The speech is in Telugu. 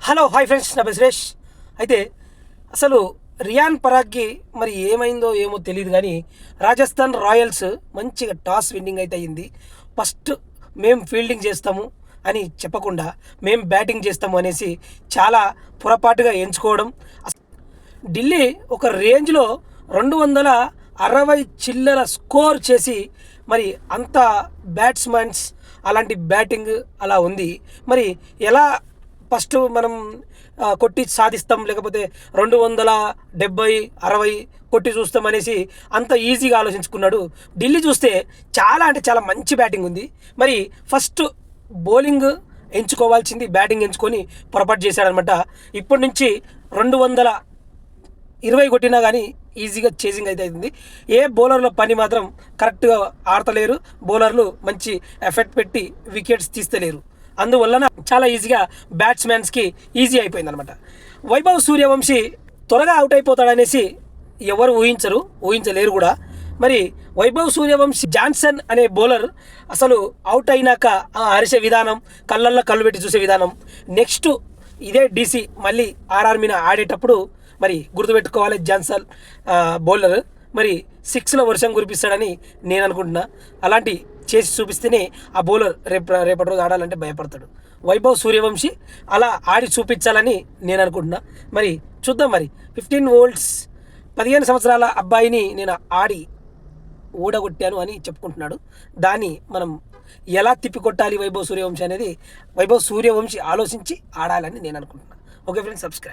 హలో హాయ్ ఫ్రెండ్స్, నా పేరు సురేష్. అయితే అసలు రియాన్ పరాగ్కి మరి ఏమైందో ఏమో తెలియదు కానీ రాజస్థాన్ రాయల్స్ మంచిగా టాస్ విన్నింగ్ అయితే అయ్యింది. ఫస్ట్ మేము ఫీల్డింగ్ చేస్తాము అని చెప్పకుండా మేము బ్యాటింగ్ చేస్తాము అనేసి చాలా పొరపాటుగా ఎంచుకోవడం. ఢిల్లీ ఒక రేంజ్లో 260 చిల్లర స్కోర్ చేసి మరి అంత బ్యాట్స్మెన్స్ అలాంటి బ్యాటింగ్ అలా ఉంది. మరి ఎలా ఫస్ట్ మనం కొట్టి సాధిస్తాం, లేకపోతే 270 60 కొట్టి చూస్తాం అనేసి అంత ఈజీగా ఆలోచించుకున్నాడు. ఢిల్లీ చూస్తే చాలా అంటే చాలా మంచి బ్యాటింగ్ ఉంది. మరి ఫస్ట్ బౌలింగ్ ఎంచుకోవాల్సింది బ్యాటింగ్ ఎంచుకొని పొరపాటు చేశాడనమాట. ఇప్పటి నుంచి 220 కొట్టినా కానీ ఈజీగా చేసింగ్ అయితే అవుతుంది. ఏ బౌలర్ల పని మాత్రం కరెక్ట్గా ఆడతలేరు. బౌలర్లు మంచి ఎఫెక్ట్ పెట్టి వికెట్స్ తీస్తలేరు. అందువలన చాలా ఈజీగా బ్యాట్స్మెన్స్కి ఈజీ అయిపోయింది అనమాట. వైభవ్ సూర్యవంశీ త్వరగా అవుట్ అయిపోతాడనేసి ఎవరు ఊహించలేరు కూడా. మరి వైభవ్ సూర్యవంశీ జాన్సన్ అనే బౌలర్ అసలు అవుట్ అయినాక అరిసే విధానం, కళ్ళల్లో కళ్ళు పెట్టి చూసే విధానం, నెక్స్ట్ ఇదే డీసీ మళ్ళీ ఆర్ఆర్ మీద ఆడేటప్పుడు మరి గుర్తుపెట్టుకోవాలి. జాన్సన్ బౌలర్ మరి 6లో వర్షం కురిపిస్తాడని నేను అనుకుంటున్నా. అలాంటి చేసి చూపిస్తేనే ఆ బౌలర్ రేపటి రోజు ఆడాలంటే భయపడతాడు. వైభవ్ సూర్యవంశీ అలా ఆడి చూపించాలని నేను అనుకుంటున్నా. మరి చూద్దాం. మరి 15 సంవత్సరాల అబ్బాయిని నేను ఆడి ఓడగొట్టాను అని చెప్పుకుంటున్నాడు. దాన్ని మనం ఎలా తిప్పికొట్టాలి వైభవ్ సూర్యవంశీ అనేది వైభవ్ సూర్యవంశీ ఆలోచించి ఆడాలని నేను అనుకుంటున్నాను. Okay friends, subscribe.